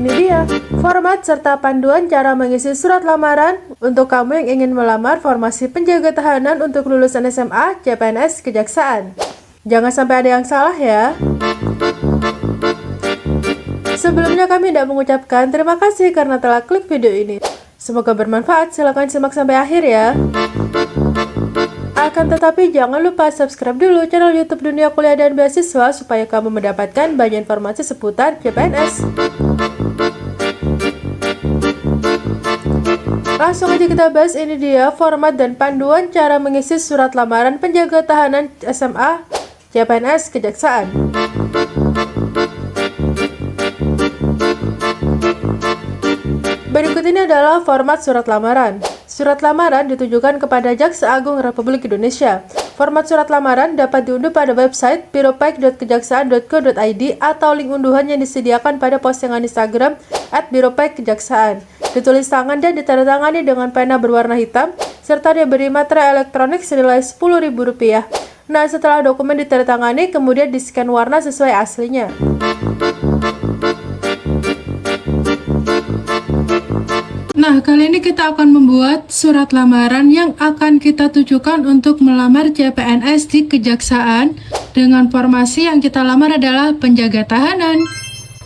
Ini dia format serta panduan cara mengisi surat lamaran untuk kamu yang ingin melamar formasi penjaga tahanan untuk lulusan SMA, CPNS, Kejaksaan. Jangan sampai ada yang salah ya. Sebelumnya kami tidak mengucapkan terima kasih karena telah klik video ini. Semoga bermanfaat, silahkan simak sampai akhir ya. Akan tetapi jangan lupa subscribe dulu channel YouTube Dunia Kuliah dan Beasiswa supaya kamu mendapatkan banyak informasi seputar CPNS. Langsung aja kita bahas, ini dia format dan panduan cara mengisi surat lamaran penjaga tahanan SMA, CPNS, Kejaksaan. Berikut ini adalah format surat lamaran. Surat lamaran ditujukan kepada Jaksa Agung Republik Indonesia. Format surat lamaran dapat diunduh pada website biropek.kejaksaan.go.id atau link unduhan yang disediakan pada postingan Instagram @biropekkejaksaan. Ditulis tangan dan ditandatangani dengan pena berwarna hitam, serta diberi materai elektronik senilai Rp10.000. Nah, setelah dokumen ditandatangani, kemudian di-scan warna sesuai aslinya. Nah, kali ini kita akan membuat surat lamaran yang akan kita tujukan untuk melamar CPNS di Kejaksaan dengan formasi yang kita lamar adalah penjaga tahanan.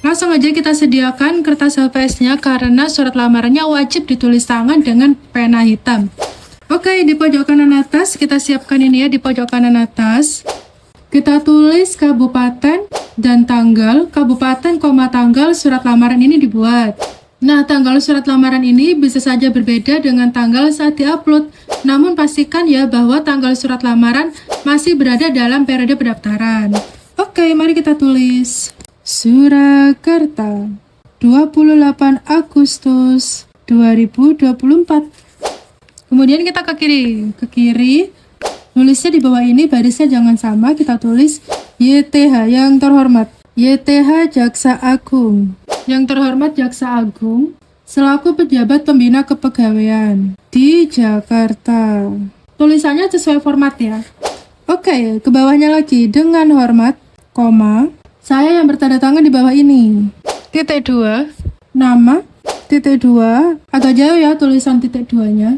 Langsung aja kita sediakan kertas HVS-nya karena surat lamarannya wajib ditulis tangan dengan pena hitam. Oke, di pojok kanan atas kita siapkan ini ya, di pojok kanan atas. Kita tulis kabupaten dan tanggal, kabupaten, tanggal surat lamaran ini dibuat. Nah, tanggal surat lamaran ini bisa saja berbeda dengan tanggal saat diupload. Namun pastikan ya bahwa tanggal surat lamaran masih berada dalam periode pendaftaran. Oke, mari kita tulis Surakarta 28 Agustus 2024. Kemudian kita ke kiri. Nulisnya di bawah ini barisnya jangan sama, kita tulis YTH yang terhormat. YTH Jaksa Agung. Yang terhormat Jaksa Agung selaku pejabat pembina kepegawaian di Jakarta. Tulisannya sesuai format ya. Oke, ke bawahnya lagi, dengan hormat, koma, saya yang bertanda tangan di bawah ini. Titik 2, nama, titik 2, agak jauh ya tulisan titik 2-nya.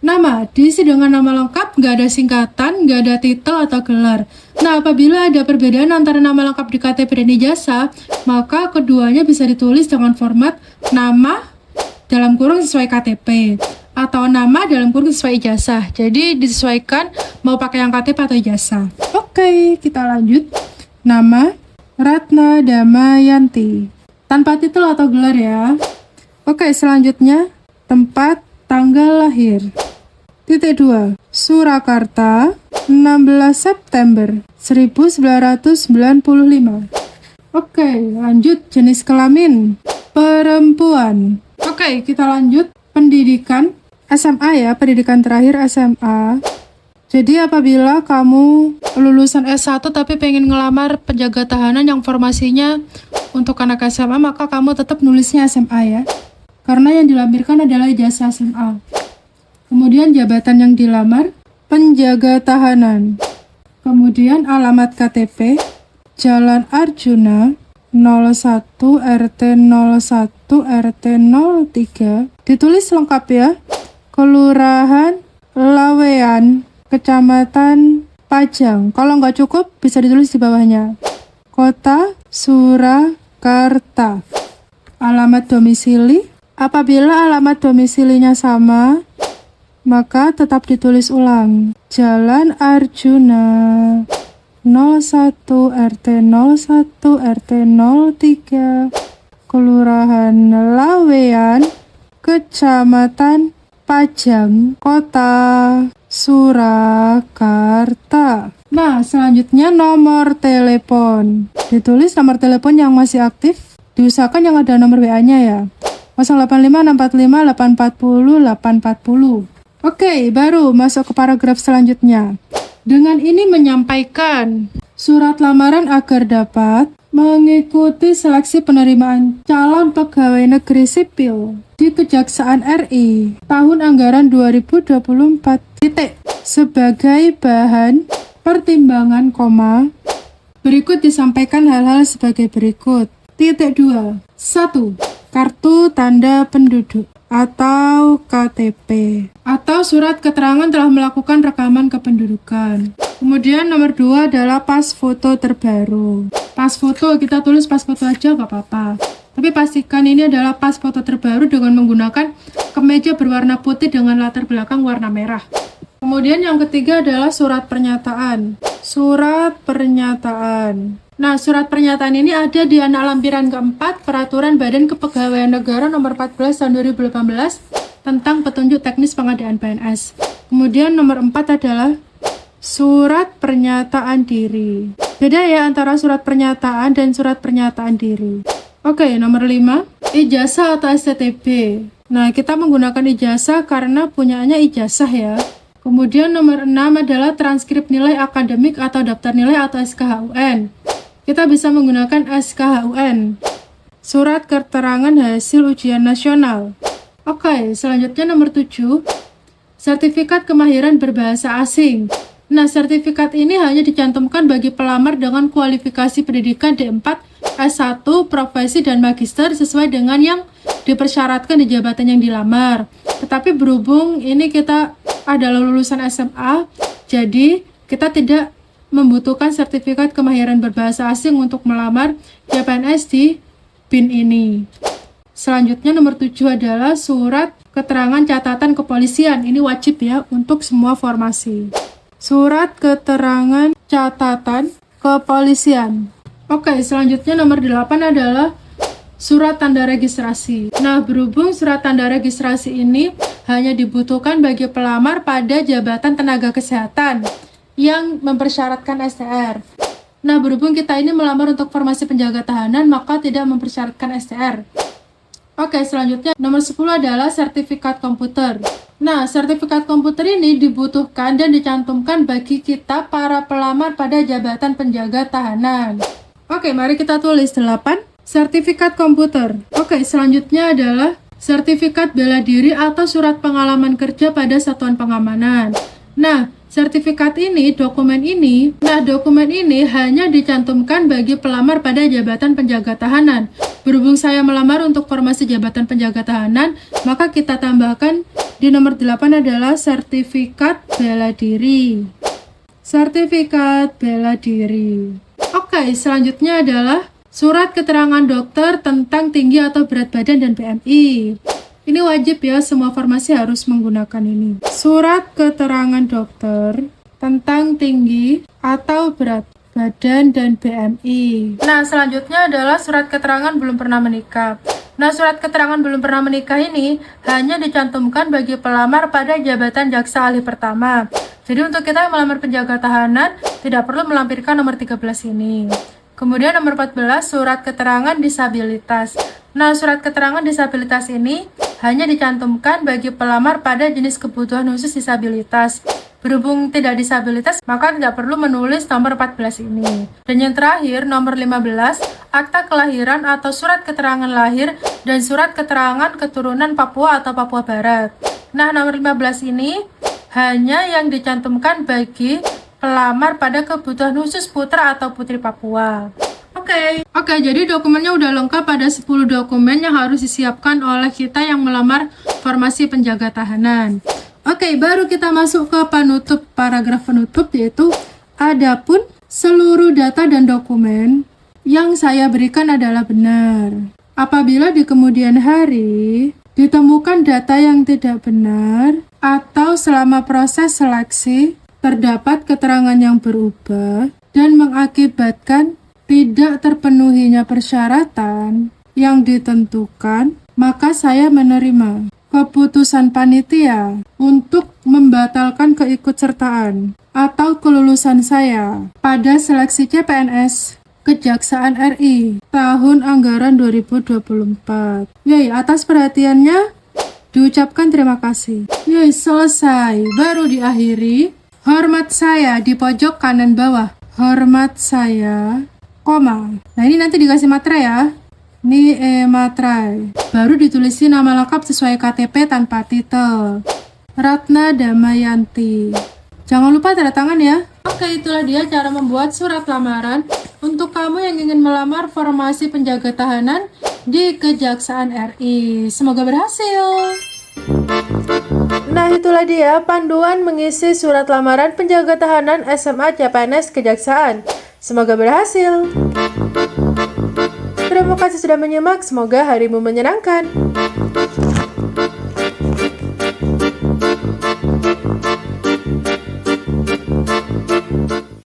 Nama, diisi dengan nama lengkap, nggak ada singkatan, nggak ada titel atau gelar. Nah, apabila ada perbedaan antara nama lengkap di KTP dan ijazah, maka keduanya bisa ditulis dengan format nama dalam kurung sesuai KTP atau nama dalam kurung sesuai ijazah. Jadi disesuaikan mau pakai yang KTP atau ijazah. Oke, kita lanjut. Nama Ratna Damayanti tanpa titel atau gelar ya. Oke, selanjutnya tempat, tanggal lahir. Titik 2, Surakarta 16 September 1995. Oke, lanjut, jenis kelamin perempuan. Oke, kita lanjut pendidikan SMA ya, pendidikan terakhir SMA. Jadi apabila kamu lulusan S1 tapi pengen ngelamar penjaga tahanan yang formasinya untuk anak SMA, maka kamu tetap nulisnya SMA ya, karena yang dilampirkan adalah ijazah SMA. Kemudian jabatan yang dilamar, penjaga tahanan. Kemudian alamat KTP, Jalan Arjuna 01 RT 01 RT 03. Ditulis lengkap ya. Kelurahan Lawean, Kecamatan Pajang. Kalau nggak cukup bisa ditulis di bawahnya. Kota Surakarta. Alamat domisili. Apabila alamat domisilinya sama, maka tetap ditulis ulang. Jalan Arjuna 01 RT 01 RT 03, Kelurahan Lawean, Kecamatan Pajang, Kota Surakarta. Nah, selanjutnya nomor telepon. Ditulis nomor telepon yang masih aktif, diusahakan yang ada nomor WA-nya ya. 085 645 840 840. Oke, baru masuk ke paragraf selanjutnya. Dengan ini menyampaikan surat lamaran agar dapat mengikuti seleksi penerimaan calon pegawai negeri sipil di Kejaksaan RI tahun anggaran 2024. Sebagai bahan pertimbangan, berikut disampaikan hal-hal sebagai berikut. Titik 2. 1. kartu tanda penduduk atau KTP, atau surat keterangan telah melakukan rekaman kependudukan. Kemudian nomor 2 adalah pas foto terbaru. Pas foto, kita tulis pas foto aja gak apa-apa. Tapi pastikan ini adalah pas foto terbaru dengan menggunakan kemeja berwarna putih dengan latar belakang warna merah. Kemudian yang ketiga adalah surat pernyataan. Surat pernyataan. Nah, surat pernyataan ini ada di anak lampiran keempat Peraturan Badan Kepegawaian Negara Nomor 14 Tahun 2018 tentang petunjuk teknis pengadaan PNS. Kemudian nomor 4 adalah surat pernyataan diri. Beda ya antara surat pernyataan dan surat pernyataan diri. Oke, nomor 5, ijazah atau STTB. Nah, kita menggunakan ijazah karena punyanya ijazah ya. Kemudian nomor 6 adalah transkrip nilai akademik atau daftar nilai atau SKHUN. Kita bisa menggunakan SKHUN. Surat keterangan hasil ujian nasional. Oke, selanjutnya nomor 7, sertifikat kemahiran berbahasa asing. Nah, sertifikat ini hanya dicantumkan bagi pelamar dengan kualifikasi pendidikan D4, S1, profesi, dan magister sesuai dengan yang dipersyaratkan di jabatan yang dilamar. Tetapi berhubung ini kita adalah lulusan SMA, jadi kita tidak membutuhkan sertifikat kemahiran berbahasa asing untuk melamar CPNS di BIN ini. Selanjutnya nomor 7 adalah surat keterangan catatan kepolisian. Ini wajib ya untuk semua formasi. Surat keterangan catatan kepolisian. Oke, selanjutnya nomor 8 adalah surat tanda registrasi. Nah, berhubung surat tanda registrasi ini hanya dibutuhkan bagi pelamar pada jabatan tenaga kesehatan yang mempersyaratkan STR. Nah, berhubung kita ini melamar untuk formasi penjaga tahanan, maka tidak mempersyaratkan STR. Oke, selanjutnya nomor 10 adalah sertifikat komputer. Nah, sertifikat komputer ini dibutuhkan dan dicantumkan bagi kita para pelamar pada jabatan penjaga tahanan. Oke, mari kita tulis 8, sertifikat komputer. Oke, selanjutnya adalah sertifikat bela diri atau surat pengalaman kerja pada satuan pengamanan. Nah, dokumen ini hanya dicantumkan bagi pelamar pada jabatan penjaga tahanan. Berhubung saya melamar untuk formasi jabatan penjaga tahanan, maka kita tambahkan di nomor 8 adalah sertifikat bela diri. Sertifikat bela diri. Oke, selanjutnya adalah surat keterangan dokter tentang tinggi atau berat badan dan BMI. Ini wajib ya, semua formasi harus menggunakan ini. Surat keterangan dokter tentang tinggi atau berat badan dan BMI. Nah, selanjutnya adalah surat keterangan belum pernah menikah. Nah, surat keterangan belum pernah menikah ini hanya dicantumkan bagi pelamar pada jabatan jaksa ahli pertama. Jadi untuk kita yang melamar penjaga tahanan tidak perlu melampirkan nomor 13 ini. Kemudian nomor 14, surat keterangan disabilitas. Nah, surat keterangan disabilitas ini hanya dicantumkan bagi pelamar pada jenis kebutuhan khusus disabilitas. Berhubung tidak disabilitas, maka tidak perlu menulis nomor 14 ini. Dan yang terakhir, nomor 15, akta kelahiran atau surat keterangan lahir dan surat keterangan keturunan Papua atau Papua Barat. Nah, nomor 15 ini hanya yang dicantumkan bagi pelamar pada kebutuhan khusus putra atau putri Papua. Oke, jadi dokumennya udah lengkap, ada 10 dokumen yang harus disiapkan oleh kita yang melamar formasi penjaga tahanan. Oke, baru kita masuk ke penutup, paragraf penutup, yaitu adapun seluruh data dan dokumen yang saya berikan adalah benar. Apabila di kemudian hari ditemukan data yang tidak benar atau selama proses seleksi terdapat keterangan yang berubah dan mengakibatkan tidak terpenuhinya persyaratan yang ditentukan, maka saya menerima keputusan panitia untuk membatalkan keikutsertaan atau kelulusan saya pada seleksi CPNS Kejaksaan RI tahun anggaran 2024. Yay, atas perhatiannya diucapkan terima kasih. Yay, selesai. Baru diakhiri. Hormat saya di pojok kanan bawah. Hormat saya, koma. Nah, ini nanti dikasih materai ya. Ini materai. Baru ditulisin nama lengkap sesuai KTP tanpa titel. Ratna Damayanti. Jangan lupa tanda tangan ya. Oke, itulah dia cara membuat surat lamaran untuk kamu yang ingin melamar formasi penjaga tahanan di Kejaksaan RI. Semoga berhasil. Nah, itulah dia panduan mengisi surat lamaran penjaga tahanan SMA CPNS Kejaksaan. Semoga berhasil. Terima kasih sudah menyimak, semoga harimu menyenangkan.